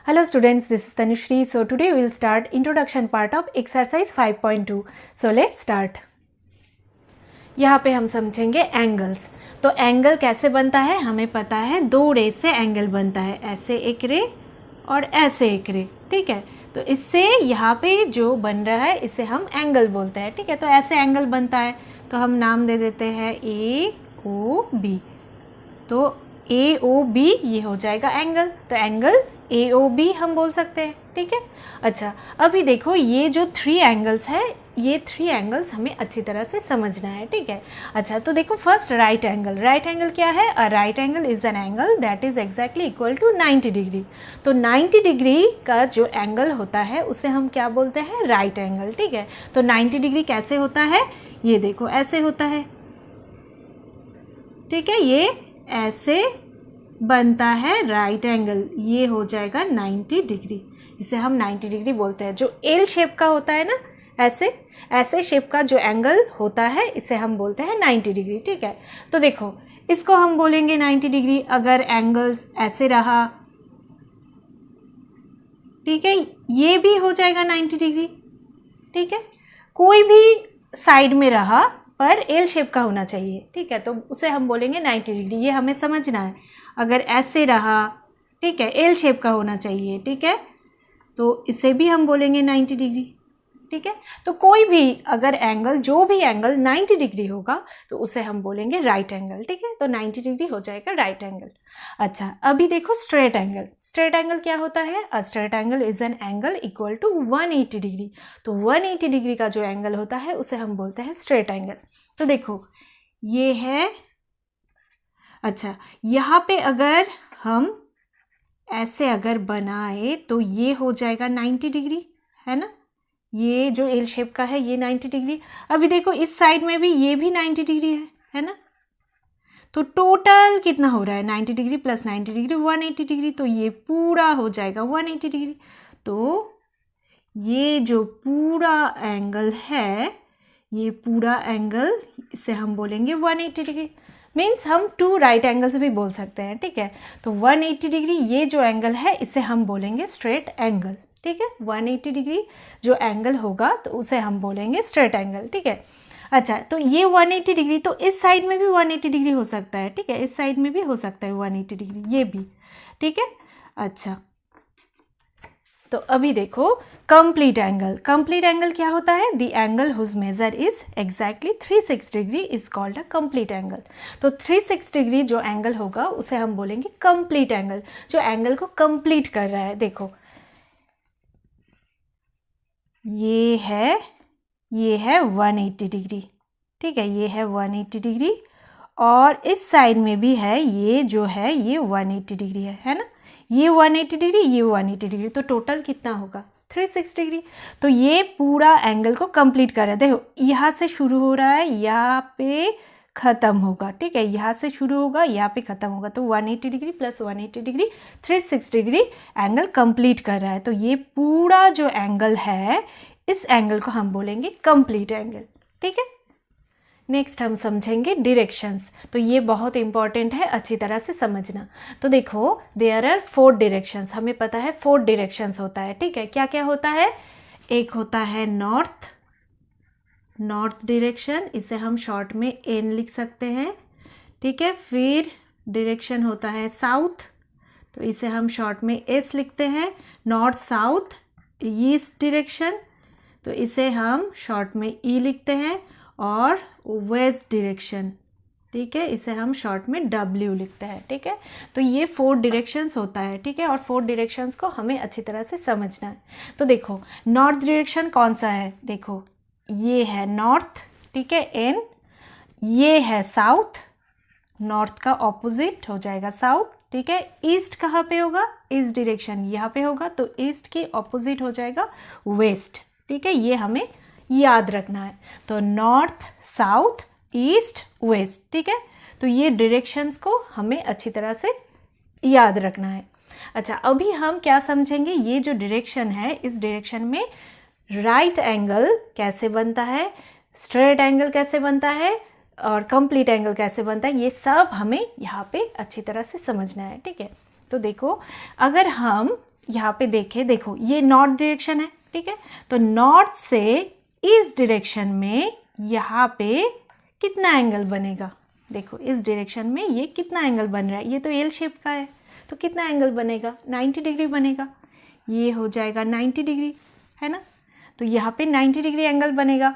Hello students, this is Tanushree. So today we will start introduction part of exercise 5.2. So let's start. यहाँ पे हम समझेंगे angles. तो angle कैसे बनता है हमें पता है, दो रे से एंगल बनता है, ऐसे एक रे और ऐसे एक रे. ठीक है, तो इससे यहाँ पे जो बन रहा है इसे हम एंगल बोलते हैं. ठीक है, तो ऐसे एंगल बनता है तो हम नाम दे देते हैं ए ओ बी. तो ए ओ बी ये हो जाएगा एंगल. तो एंगल ए ओ बी हम बोल सकते हैं. ठीक है, अच्छा अभी देखो ये जो थ्री एंगल्स है, ये थ्री एंगल्स हमें अच्छी तरह से समझना है. ठीक है, अच्छा तो देखो first right angle. Right angle क्या है? A right angle is an angle that is exactly equal to 90 degree. तो 90 डिग्री का जो एंगल होता है उसे हम क्या बोलते हैं? Right angle. ठीक है, तो 90 डिग्री कैसे होता है? ये देखो ऐसे होता है. ठीक है, ये ऐसे बनता है राइट एंगल. ये हो जाएगा 90 डिग्री. इसे हम 90 डिग्री बोलते हैं. जो एल शेप का होता है ना, ऐसे शेप का जो एंगल होता है इसे हम बोलते हैं 90 डिग्री. ठीक है, तो देखो इसको हम बोलेंगे 90 डिग्री अगर एंगल ऐसे रहा. ठीक है, ये भी हो जाएगा 90 डिग्री. ठीक है, कोई भी साइड में रहा पर एल शेप का होना चाहिए. ठीक है, तो उसे हम बोलेंगे 90 डिग्री. ये हमें समझना है. अगर ऐसे रहा, ठीक है, एल शेप का होना चाहिए. ठीक है, तो इसे भी हम बोलेंगे 90 डिग्री. ठीक है, तो कोई भी अगर एंगल, जो भी एंगल 90 डिग्री होगा तो उसे हम बोलेंगे राइट एंगल. ठीक है, तो 90 डिग्री हो जाएगा राइट एंगल. अच्छा अभी देखो स्ट्रेट एंगल. स्ट्रेट एंगल क्या होता है? A straight angle is an angle equal to 180 degree. तो 180 डिग्री का जो एंगल होता है उसे हम बोलते हैं स्ट्रेट एंगल. तो देखो ये है. अच्छा यहाँ पे अगर हम ऐसे अगर बनाए तो ये हो जाएगा 90 डिग्री, है ना. ये जो एल शेप का है ये 90 डिग्री. अभी देखो इस साइड में भी ये भी 90 डिग्री है ना. तो टोटल कितना हो रहा है? 90 डिग्री प्लस 90 डिग्री 180 डिग्री. तो ये पूरा हो जाएगा 180 डिग्री. तो ये जो पूरा एंगल है, ये पूरा एंगल इसे हम बोलेंगे 180 डिग्री. मीन्स हम टू राइट एंगल्स भी बोल सकते हैं. ठीक है, तो 180 डिग्री ये जो एंगल है इसे हम बोलेंगे स्ट्रेट एंगल. ठीक है, 180 डिग्री जो एंगल होगा तो उसे हम बोलेंगे स्ट्रेट एंगल. ठीक है, अच्छा तो ये 180 डिग्री, तो इस साइड में भी 180 डिग्री हो सकता है. ठीक है, इस साइड में भी हो सकता है 180 डिग्री, ये भी. ठीक है, अच्छा तो अभी देखो कंप्लीट एंगल. कंप्लीट एंगल क्या होता है? The angle whose measure is exactly 360 degree is called a complete angle. तो 360 डिग्री जो एंगल होगा उसे हम बोलेंगे कंप्लीट एंगल, जो एंगल को कंप्लीट कर रहा है. देखो ये है 180 डिग्री. ठीक है, ये है 180 डिग्री और इस साइड में भी है, ये जो है ये 180 डिग्री है ना. ये 180 डिग्री, ये 180 डिग्री, तो टोटल कितना होगा? 360 डिग्री. तो ये पूरा एंगल को कंप्लीट कर रहा है. देखो यहाँ से शुरू हो रहा है, यहाँ पे ख़त्म होगा. ठीक है, यहाँ से शुरू होगा, यहाँ पे ख़त्म होगा. तो 180 degree plus 180 degree 360 degree angle complete कर रहा है. तो ये पूरा जो एंगल है, इस एंगल को हम बोलेंगे कंप्लीट एंगल. ठीक है, नेक्स्ट हम समझेंगे डिरेक्शंस. तो ये बहुत इंपॉर्टेंट है, अच्छी तरह से समझना. तो देखो देयर आर 4 डिरेक्शंस. हमें पता है 4 डिरेक्शंस होता है. ठीक है, क्या क्या होता है? एक होता है नॉर्थ डायरेक्शन, इसे हम शॉर्ट में एन लिख सकते हैं. ठीक है, फिर डायरेक्शन होता है साउथ, तो इसे हम शॉर्ट में एस लिखते हैं. नॉर्थ साउथ ईस्ट डायरेक्शन, तो इसे हम शॉर्ट में ई लिखते हैं. और वेस्ट डायरेक्शन, ठीक है, इसे हम शॉर्ट में डब्ल्यू लिखते हैं. ठीक है, तो ये 4 डायरेक्शंस होता है. ठीक है, और 4 डायरेक्शंस को हमें अच्छी तरह से समझना है. तो देखो नॉर्थ डायरेक्शन कौन सा है? देखो ये है नॉर्थ. ठीक है, एन. ये है साउथ, नॉर्थ का ऑपोजिट हो जाएगा साउथ. ठीक है, ईस्ट कहाँ पे होगा? ईस्ट डायरेक्शन यहाँ पे होगा, तो ईस्ट के ऑपोजिट हो जाएगा वेस्ट. ठीक है, ये हमें याद रखना है. तो नॉर्थ साउथ ईस्ट वेस्ट. ठीक है, तो ये डायरेक्शंस को हमें अच्छी तरह से याद रखना है. अच्छा अभी हम क्या समझेंगे? ये जो डायरेक्शन है, इस डायरेक्शन में राइट एंगल कैसे बनता है, स्ट्रेट एंगल कैसे बनता है और कंप्लीट एंगल कैसे बनता है, ये सब हमें यहाँ पे अच्छी तरह से समझना है. ठीक है, तो देखो अगर हम यहाँ पे देखें, देखो ये नॉर्थ डायरेक्शन है, ठीक है, तो नॉर्थ से इस डायरेक्शन में यहाँ पे कितना एंगल बनेगा, देखो इस डायरेक्शन में ये कितना एंगल बन रहा है, ये तो एल शेप का है, तो कितना एंगल बनेगा, 90 डिग्री बनेगा, ये हो जाएगा 90 डिग्री, है ना, तो यहाँ पे 90 डिग्री एंगल बनेगा।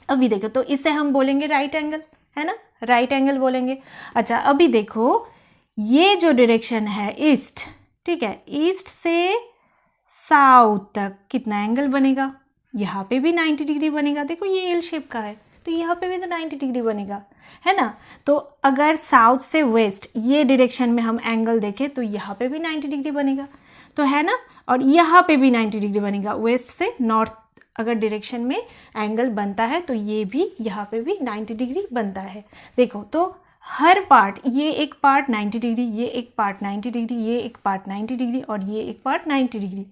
अभी देखो, तो इसे हम बोलेंगे राइट एंगल, है ना, राइट एंगल बोलेंगे। अच्छा अभी देखो, ये जो डायरेक्शन है ईस्ट, ठीक है, ईस्ट से साउथ तक कितना एंगल बनेगा, यहाँ पे भी 90 डिग्री बनेगा, देखो ये एल शेप का है, तो यहाँ पे भी तो 90 डिग्री बनेगा, है ना। तो अगर साउथ से वेस्ट ये डायरेक्शन में हम एंगल देखें तो यहाँ पे भी 90 डिग्री बनेगा, तो है ना, और यहाँ पे भी 90 डिग्री बनेगा, वेस्ट से नॉर्थ अगर डायरेक्शन में एंगल बनता है तो ये भी यहाँ पे भी 90 डिग्री बनता है। देखो तो हर पार्ट, ये एक पार्ट 90 डिग्री, ये एक पार्ट 90 डिग्री, ये एक पार्ट 90 डिग्री और ये एक पार्ट 90 डिग्री,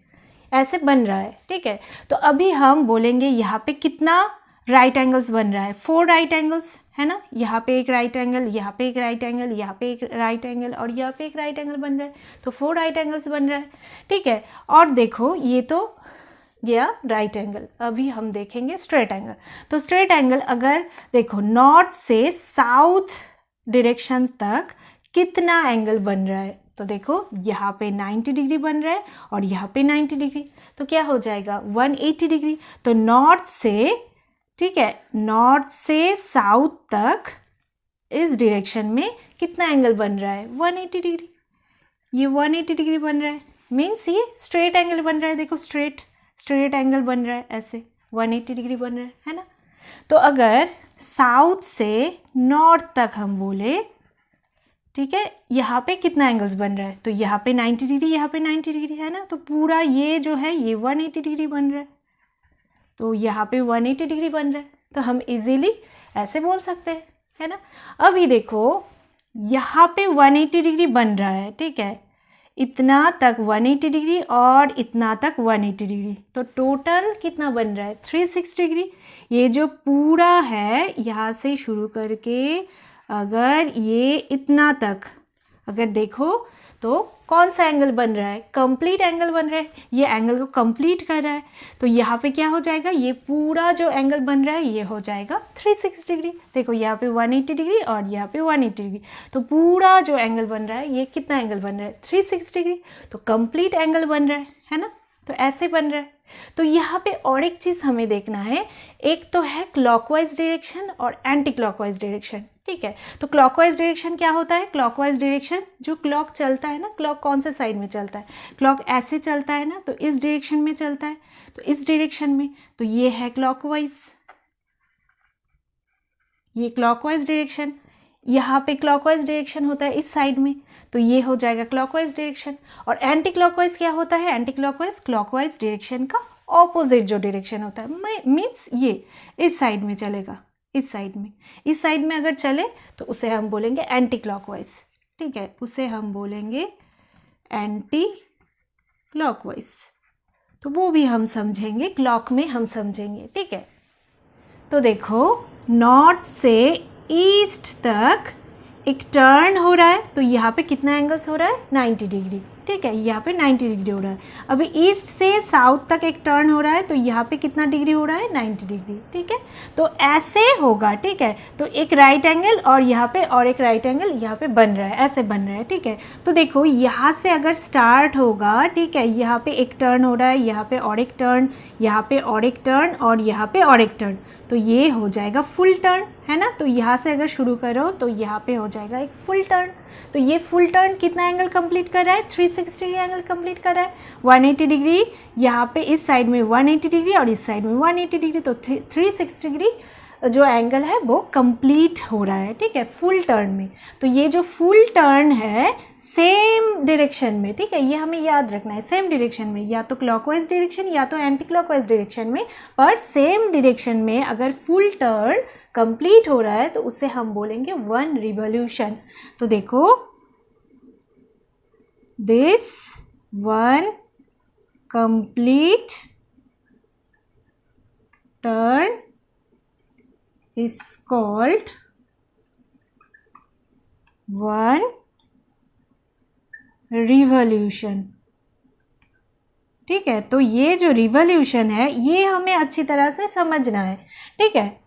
ऐसे बन रहा है, ठीक है। तो अभी हम बोलेंगे यहाँ पे कितना राइट एंगल्स बन रहा है, 4 राइट एंगल्स, है ना, यहाँ पे एक राइट एंगल, यहाँ पे एक राइट एंगल, यहाँ पे एक राइट एंगल और यहाँ पे एक राइट एंगल बन रहा है, तो 4 राइट एंगल्स बन रहा है, ठीक है। और देखो ये तो गया राइट एंगल, अभी हम देखेंगे स्ट्रेट एंगल। तो स्ट्रेट एंगल अगर देखो नॉर्थ से साउथ डायरेक्शन तक कितना एंगल बन रहा है, तो देखो यहाँ पे 90 डिग्री बन रहा है और यहाँ पे 90 डिग्री, तो क्या हो जाएगा 180 डिग्री। तो नॉर्थ से, ठीक है, नॉर्थ से साउथ तक इस डायरेक्शन में कितना एंगल बन रहा है 180 डिग्री, ये 180 डिग्री बन रहा है, मीन्स ये स्ट्रेट एंगल बन रहा है, देखो स्ट्रेट एंगल बन रहा है, ऐसे 180 डिग्री बन रहा है ना। तो अगर साउथ से नॉर्थ तक हम बोले, ठीक है, यहाँ पे कितना एंगल्स बन रहा है, तो यहाँ पे 90 डिग्री, यहाँ पे 90 डिग्री, है ना, तो पूरा ये जो है ये 180 डिग्री बन रहा है, तो यहाँ पे 180 डिग्री बन रहा है, तो हम इजीली ऐसे बोल सकते हैं, है ना। अभी देखो यहाँ पे 180 डिग्री बन रहा है, ठीक है, इतना तक 180 डिग्री और इतना तक 180 डिग्री, तो टोटल कितना बन रहा है 360 डिग्री। ये जो पूरा है यहाँ से शुरू करके अगर ये इतना तक अगर देखो तो कौन सा एंगल बन रहा है, कंप्लीट एंगल बन रहा है, ये एंगल को कंप्लीट कर रहा है, तो यहाँ पे क्या हो जाएगा, ये पूरा जो एंगल बन रहा है ये हो जाएगा 360 डिग्री। देखो यहाँ पे 180 डिग्री और यहाँ पे 180 डिग्री, तो पूरा जो एंगल बन रहा है ये कितना एंगल बन रहा है 360 डिग्री, तो कंप्लीट एंगल बन रहा है ना, तो ऐसे बन रहा है। तो यहाँ पे और एक चीज़ हमें देखना है, एक तो है क्लॉकवाइज डायरेक्शन और एंटी क्लॉकवाइज डायरेक्शन, ठीक है। तो क्लॉकवाइज डायरेक्शन क्या होता है, क्लॉकवाइज डायरेक्शन जो क्लॉक चलता है ना, क्लॉक कौन से साइड में चलता है, क्लॉक ऐसे चलता है ना, तो इस डायरेक्शन में चलता है, तो इस डायरेक्शन में, तो ये है क्लॉकवाइज, ये क्लॉकवाइज डायरेक्शन। यहाँ पे क्लॉकवाइज डायरेक्शन होता है इस साइड में, तो ये हो जाएगा क्लॉकवाइज डायरेक्शन। और एंटी क्लॉकवाइज क्या होता है, एंटी क्लॉकवाइज क्लॉकवाइज डायरेक्शन का ऑपोजिट जो डायरेक्शन होता है, मीन्स ये इस साइड में चलेगा, इस साइड में अगर चले तो उसे हम बोलेंगे एंटी क्लॉकवाइज, ठीक है, उसे हम बोलेंगे एंटी क्लॉकवाइज। तो वो भी हम समझेंगे, क्लॉक में हम समझेंगे, ठीक है। तो देखो नॉर्थ से ईस्ट तक एक टर्न हो रहा है, तो यहाँ पे कितना एंगल्स हो रहा है 90 डिग्री, ठीक है, यहाँ पे 90 डिग्री हो रहा है। अभी ईस्ट से साउथ तक एक टर्न हो रहा है, तो यहाँ पे कितना डिग्री हो रहा है 90 डिग्री, ठीक है। तो ऐसे होगा, ठीक है, तो एक राइट एंगल और यहाँ पे और एक राइट एंगल यहाँ पे बन रहा है, ऐसे बन रहा है, ठीक है। तो देखो यहाँ से अगर स्टार्ट होगा, ठीक है, यहाँ पे एक टर्न हो रहा है, यहाँ पे और एक टर्न, यहाँ पे और एक टर्न और यहाँ पे और एक टर्न, तो ये हो जाएगा फुल टर्न, है ना। तो यहाँ से अगर शुरू करो तो यहाँ पे हो जाएगा एक फुल टर्न। तो ये फुल टर्न कितना एंगल कंप्लीट कर रहा है 360 डिग्री एंगल कंप्लीट कर रहा है, 180 डिग्री यहाँ पे इस साइड में 180 डिग्री और इस साइड में 180 डिग्री, तो 360 डिग्री जो एंगल है वो कंप्लीट हो रहा है, ठीक है, फुल टर्न में। तो ये जो फुल टर्न है सेम डायरेक्शन में, ठीक है, ये हमें याद रखना है, सेम डायरेक्शन में, या तो क्लॉकवाइज डायरेक्शन या तो एंटी क्लॉकवाइज डायरेक्शन में, पर सेम डायरेक्शन में अगर फुल टर्न कंप्लीट हो रहा है तो उसे हम बोलेंगे 1 रिवॉल्यूशन। तो देखो this 1 complete turn is called 1 revolution, ठीक है, तो ये जो रिवॉल्यूशन है ये हमें अच्छी तरह से समझना है। ठीक है,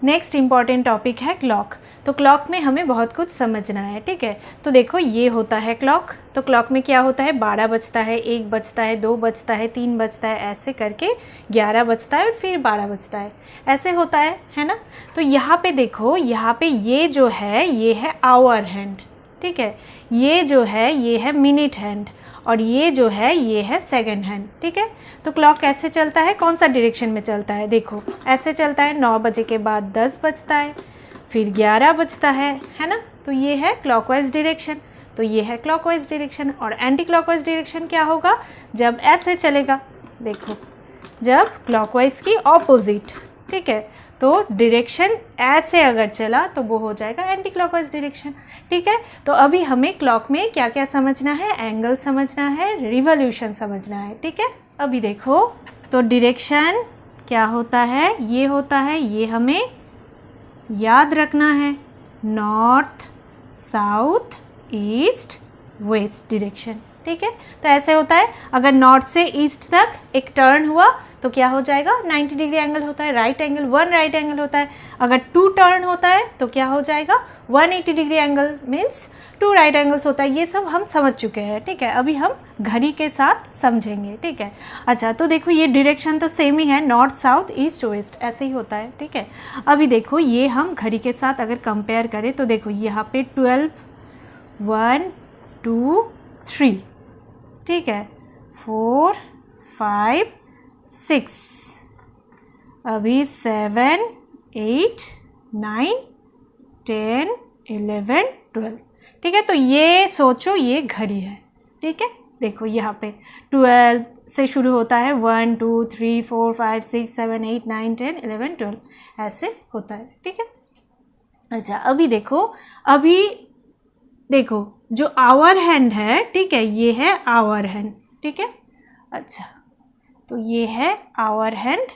नेक्स्ट इम्पॉर्टेंट टॉपिक है क्लॉक। तो क्लॉक में हमें बहुत कुछ समझना है। ठीक है, तो देखो ये होता है क्लॉक। तो क्लॉक में क्या होता है, 12 बजता है, 1 बजता है, 2 बजता है, 3 बजता है, ऐसे करके 11 बजता है और फिर 12 बजता है, ऐसे होता है ना। तो यहाँ पे देखो, यहाँ पे ये जो है ये है आवर हैंड। ठीक है, ये जो है ये है मिनट हैंड, और ये जो है ये है सेकंड हैंड। ठीक है, तो क्लॉक कैसे चलता है, कौन सा डायरेक्शन में चलता है, देखो ऐसे चलता है। 9 बजे के बाद 10 बजता है, फिर 11 बजता है ना। तो ये है क्लॉकवाइज डायरेक्शन, तो ये है क्लॉकवाइज डायरेक्शन। और एंटी क्लॉकवाइज डायरेक्शन क्या होगा, जब ऐसे चलेगा, देखो जब क्लॉकवाइज की ऑपोजिट। ठीक है, तो डायरेक्शन ऐसे अगर चला तो वो हो जाएगा एंटी क्लॉकवाइज डायरेक्शन। ठीक है, तो अभी हमें क्लॉक में क्या क्या समझना है, एंगल समझना है, रिवॉल्यूशन समझना है। ठीक है, अभी देखो तो डायरेक्शन क्या होता है, ये होता है, ये हमें याद रखना है, north south east west direction. ठीक है, तो ऐसे होता है, अगर नॉर्थ से ईस्ट तक एक टर्न हुआ तो क्या हो जाएगा, 90 डिग्री एंगल होता है, राइट एंगल, 1 राइट एंगल होता है। अगर 2 टर्न होता है तो क्या हो जाएगा, 180 degree angle means 2 right angles होता है। ये सब हम समझ चुके हैं। ठीक है, अभी हम घड़ी के साथ समझेंगे। ठीक है, अच्छा तो देखो ये डायरेक्शन तो सेम ही है, नॉर्थ साउथ ईस्ट वेस्ट ऐसे ही होता है। ठीक है, अभी देखो ये हम घड़ी के साथ अगर कंपेयर करें तो देखो यहाँ पे 12, 1 2 3, ठीक है, 4 5 6, अभी 7 8 9 10 11 12। ठीक है, तो ये सोचो ये घड़ी है। ठीक है, देखो यहाँ पे 12 से शुरू होता है, 1 2 3 4 5 6 7 8 9 10 11 12 ऐसे होता है। ठीक है, अच्छा अभी देखो, अभी देखो जो आवर हैंड है, ठीक है, ये है आवर हैंड। ठीक है, अच्छा तो ये है आवर हैंड।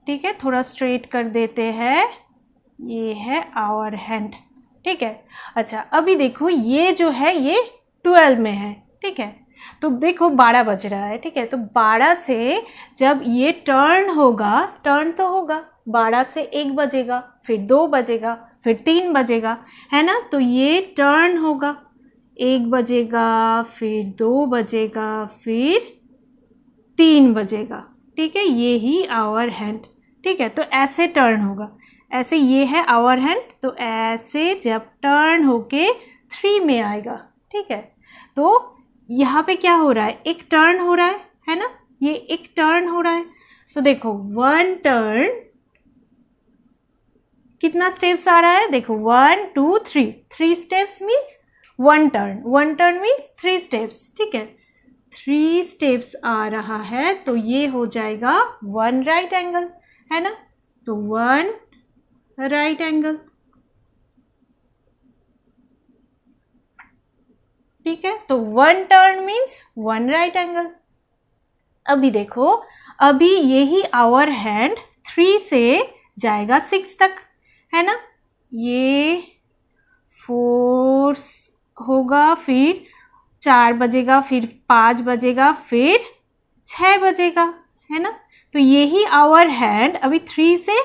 ठीक है, थोड़ा स्ट्रेट कर देते हैं, ये है आवर हैंड। ठीक है, अच्छा अभी देखो ये जो है ये 12 में है। ठीक है, तो देखो 12 बज रहा है। ठीक है, तो 12 से जब ये टर्न होगा, टर्न तो होगा, 12 से 1 बजेगा, फिर 2 बजेगा, फिर 3 बजेगा, है ना। तो ये टर्न होगा, 1 बजेगा, फिर 2 बजेगा, फिर 3 बजेगा। ठीक है, ये ही आवर हैंड। ठीक है, तो ऐसे टर्न होगा, ऐसे ये है आवर हैंड, तो ऐसे जब टर्न होके 3 में आएगा। ठीक है, तो यहाँ पे क्या हो रहा है, एक टर्न हो रहा है ना, ये एक टर्न हो रहा है। तो देखो 1 टर्न कितना स्टेप्स आ रहा है, देखो 1 2 3, 3 steps means 1 turn, 1 turn means 3 steps. ठीक है, 3 स्टेप्स आ रहा है, तो ये हो जाएगा 1 राइट एंगल, है ना। तो 1 राइट एंगल। ठीक है, तो 1 टर्न मीन्स 1 राइट एंगल। अभी देखो, अभी यही आवर हैंड 3 से जाएगा 6 तक, है ना। ये 4 होगा, फिर 4 बजेगा, फिर 5 बजेगा, फिर 6 बजेगा, है ना। तो यही आवर हैंड अभी 3 से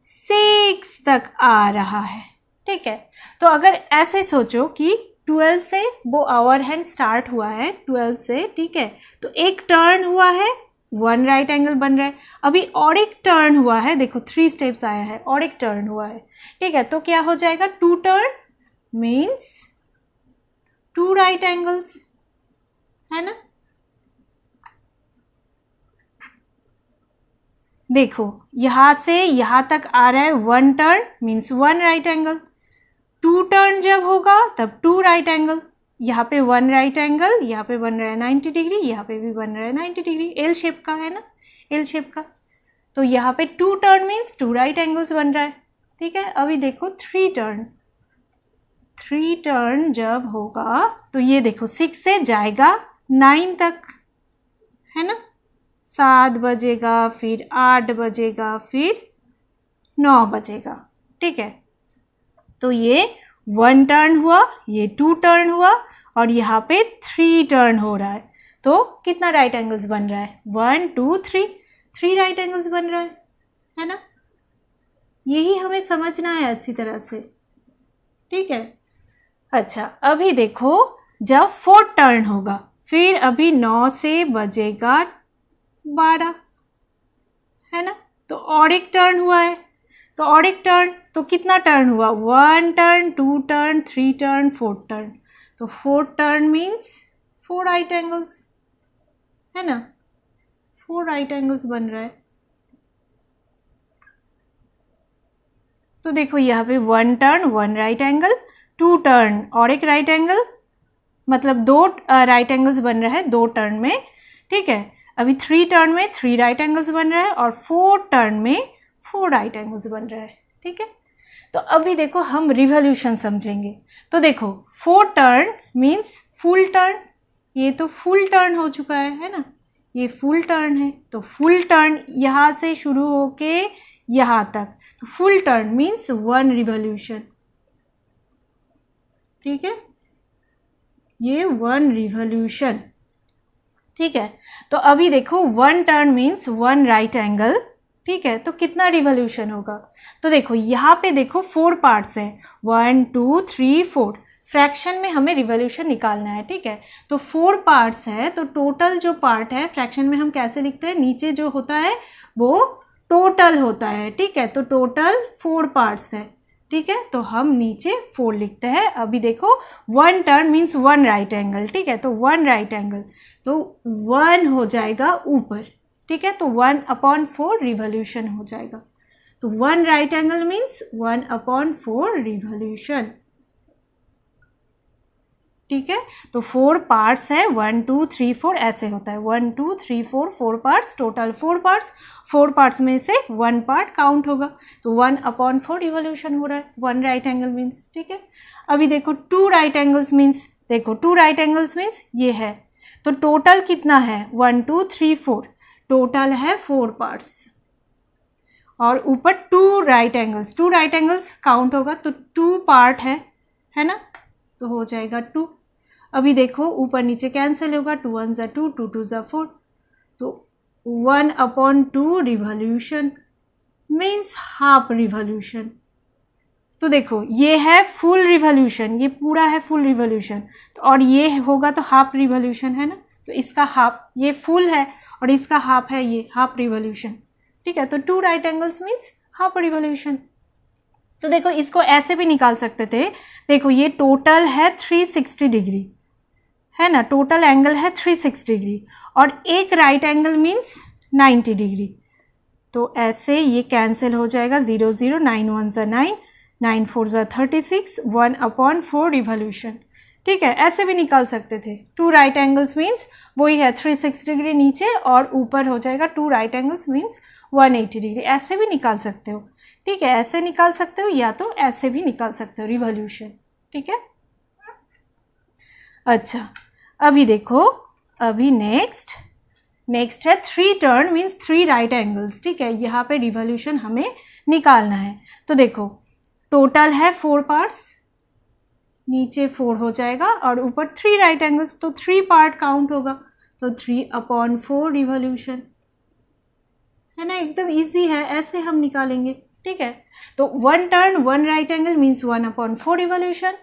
6 तक आ रहा है। ठीक है, तो अगर ऐसे सोचो कि 12 से वो आवर हैंड स्टार्ट हुआ है, 12 से, ठीक है, तो एक टर्न हुआ है, 1 राइट एंगल बन रहा है। अभी और एक टर्न हुआ है, देखो 3 स्टेप्स आया है, और एक टर्न हुआ है। ठीक है, तो क्या हो जाएगा, 2 टर्न मीन्स 2 राइट एंगल्स, है ना। देखो यहाँ से यहाँ तक आ रहा है, 1 turn means 1 right angle, 2 turn जब होगा तब 2 राइट एंगल, यहाँ पे 1 राइट एंगल, यहाँ पे बन रहा है 90 डिग्री, यहाँ पे भी बन रहा है 90 डिग्री, एल शेप का, है ना, एल शेप का। तो यहाँ पे 2 टर्न मीन्स 2 राइट एंगल्स बन रहा है। ठीक है, अभी देखो 3 टर्न, 3 टर्न जब होगा तो ये देखो 6 से जाएगा 9 तक, है ना। 7 बजेगा, फिर 8 बजेगा, फिर 9 बजेगा। ठीक है, तो ये 1 टर्न हुआ, ये 2 टर्न हुआ, और यहाँ पे 3 टर्न हो रहा है। तो कितना राइट एंगल्स बन रहा है, 1 2 3, 3 राइट एंगल्स बन रहा है ना। यही हमें समझना है अच्छी तरह से, ठीक है। अच्छा, अभी देखो जब 4th टर्न होगा, फिर अभी 9 से बजेगा 12, है ना। तो और एक टर्न हुआ है, तो और एक टर्न, तो कितना टर्न हुआ, 1 turn, 2 turn, 3 turn, 4th turn. तो 4th turn means 4 right angles, है ना, 4 राइट एंगल्स बन रहा है। तो देखो यहाँ पे 1 टर्न 1 राइट एंगल, 2 टर्न और एक राइट एंगल, मतलब 2 राइट एंगल्स बन रहा है 2 टर्न में, ठीक है। अभी 3 टर्न में 3 राइट एंगल्स बन रहा है और 4 टर्न में 4 राइट एंगल्स बन रहा है, ठीक है। तो अभी देखो हम रिवॉल्यूशन समझेंगे। तो देखो 4 टर्न मीन्स फुल टर्न, ये तो फुल टर्न हो चुका है ना, ये फुल टर्न है। तो फुल टर्न यहाँ से शुरू होके यहाँ तक, तो फुल टर्न मीन्स 1 रिवॉल्यूशन, ठीक है, ये 1 रिवॉल्यूशन, ठीक है। तो अभी देखो 1 टर्न मीन्स 1 राइट एंगल, ठीक है। तो कितना रिवॉल्यूशन होगा, तो देखो यहाँ पे देखो 4 पार्ट्स हैं, 1 2 3 4, फ्रैक्शन में हमें रिवॉल्यूशन निकालना है, ठीक है। तो 4 पार्ट्स है, तो टोटल जो पार्ट है फ्रैक्शन में हम कैसे लिखते हैं, नीचे जो होता है वो टोटल होता है, ठीक है। तो टोटल 4 पार्ट्स है, ठीक है। तो हम नीचे 4 लिखते हैं। अभी देखो 1 टर्न मीन्स 1 राइट एंगल, ठीक है। तो 1 राइट एंगल, तो 1 हो जाएगा ऊपर, ठीक है। तो 1/4 रिवॉल्यूशन हो जाएगा। तो 1 राइट एंगल मीन्स 1/4 रिवॉल्यूशन, ठीक है। तो 4 पार्ट्स है, 1 2 3 4 ऐसे होता है, 1 2 3 4, 4 पार्ट्स, टोटल 4 पार्ट्स, 4 पार्ट्स में से 1 पार्ट काउंट होगा, तो 1/4 रिवॉल्यूशन हो रहा है 1 राइट एंगल मीन्स, ठीक है। अभी देखो 2 राइट एंगल्स मीन्स, देखो 2 राइट एंगल्स मीन्स ये है, तो टोटल कितना है 1 2 3 4, टोटल है 4 पार्ट्स और ऊपर 2 right angles, 2 right angles count होगा, तो 2 पार्ट है ना, तो हो जाएगा 2। अभी देखो ऊपर नीचे कैंसिल होगा, 2 1 ज़ा 2, 2 2 ज़ा 4, तो 1/2 रिवॉल्यूशन मीन्स हाफ रिवॉल्यूशन। तो देखो ये है फुल रिवॉल्यूशन, ये पूरा है फुल रिवॉल्यूशन, तो और ये होगा तो हाफ रिवॉल्यूशन, है ना। तो इसका हाफ, ये फुल है और इसका हाफ है, ये हाफ रिवॉल्यूशन, ठीक है। तो 2 right angles means half revolution. तो देखो इसको ऐसे भी निकाल सकते थे, देखो ये टोटल है 360 डिग्री, है ना, टोटल एंगल है 360 डिग्री और एक राइट एंगल मीन्स 90 डिग्री। तो ऐसे ये कैंसिल हो जाएगा, 0 0, 9 1 ज़ा 9, 9 4 ज़ा 36, 1/4 रिवॉल्यूशन, ठीक है। ऐसे भी निकाल सकते थे, 2 राइट एंगल्स मीन्स वही है 360 डिग्री नीचे और ऊपर हो जाएगा 2 राइट एंगल्स मीन्स 180 डिग्री, ऐसे भी निकाल सकते हो, ठीक है। ऐसे निकाल सकते हो या तो ऐसे भी निकाल सकते हो रिवॉल्यूशन, ठीक है। अच्छा, अभी देखो, अभी नेक्स्ट है 3 टर्न मीन्स 3 राइट एंगल्स, ठीक है। यहाँ पे रिवॉल्यूशन हमें निकालना है। तो देखो टोटल है 4 पार्ट्स, नीचे 4 हो जाएगा और ऊपर 3 राइट एंगल्स, तो 3 पार्ट काउंट होगा, तो 3/4 रिवॉल्यूशन, है ना, एकदम इजी है, ऐसे हम निकालेंगे, ठीक है। तो 1 turn 1 right angle means 1/4 revolution,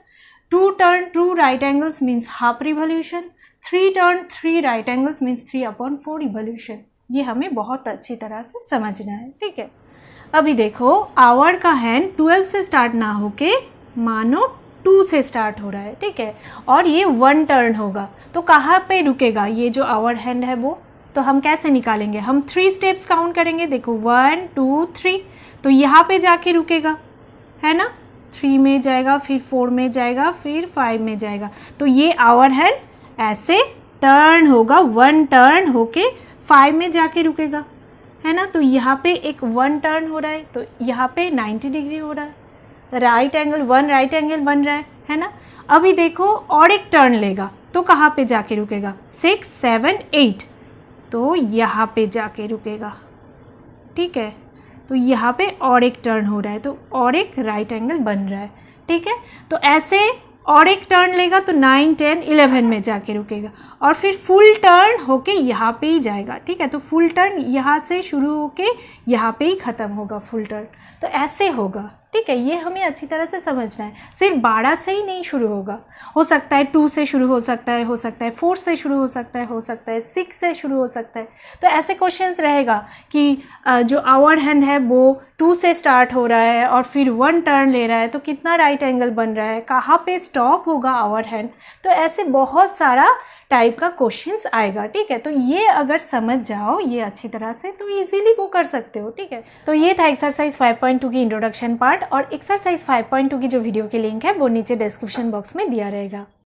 2 turn 2 right angles means half revolution, 3 turn 3 right angles means 3/4 revolution. ये हमें बहुत अच्छी तरह से समझना है, ठीक है। अभी देखो आवर का हैंड 12 से स्टार्ट ना होके मानो 2 से स्टार्ट हो रहा है, ठीक है, और ये 1 टर्न होगा, तो कहाँ पे रुकेगा ये जो आवर हैंड है वो, तो हम कैसे निकालेंगे, हम 3 स्टेप्स काउंट करेंगे, देखो 1 2 3, तो यहाँ पे जाके रुकेगा, है ना, 3 में जाएगा, फिर 4 में जाएगा, फिर 5 में जाएगा, तो ये आवर हैंड ऐसे टर्न होगा, 1 टर्न होके 5 में जाके रुकेगा, है ना। तो यहाँ पे एक 1 टर्न हो रहा है, तो यहाँ पे 90 डिग्री हो रहा है, राइट एंगल 1 राइट एंगल बन रहा है ना। अभी देखो और एक टर्न लेगा, तो कहाँ पे जाके रुकेगा, 6 7 8, तो यहाँ पे जाके रुकेगा, ठीक है। तो यहाँ पे और एक टर्न हो रहा है, तो और एक राइट एंगल बन रहा है, ठीक है। तो ऐसे और एक टर्न लेगा तो 9, 10, 11 में जाके रुकेगा और फिर फुल टर्न होके यहाँ पे ही जाएगा, ठीक है। तो फुल टर्न यहाँ से शुरू होके यहाँ पे ही ख़त्म होगा फुल टर्न, तो ऐसे होगा, ठीक है। ये हमें अच्छी तरह से समझना है। सिर्फ 12 से ही नहीं शुरू होगा, हो सकता है 2 से शुरू हो सकता है 4 से शुरू हो सकता है 6 से शुरू हो सकता है। तो ऐसे क्वेश्चंस रहेगा कि जो आवर हैंड है वो 2 से स्टार्ट हो रहा है और फिर 1 टर्न ले रहा है, तो कितना राइट एंगल बन रहा है, कहाँ पे स्टॉप होगा आवर हैंड। तो ऐसे बहुत सारा टाइप का क्वेश्चंस आएगा, ठीक है। तो ये अगर समझ जाओ ये अच्छी तरह से तो इजीली वो कर सकते हो, ठीक है। तो ये था एक्सरसाइज 5.2 की इंट्रोडक्शन पार्ट, और एक्सरसाइज 5.2 की जो वीडियो की लिंक है वो नीचे डिस्क्रिप्शन बॉक्स में दिया रहेगा।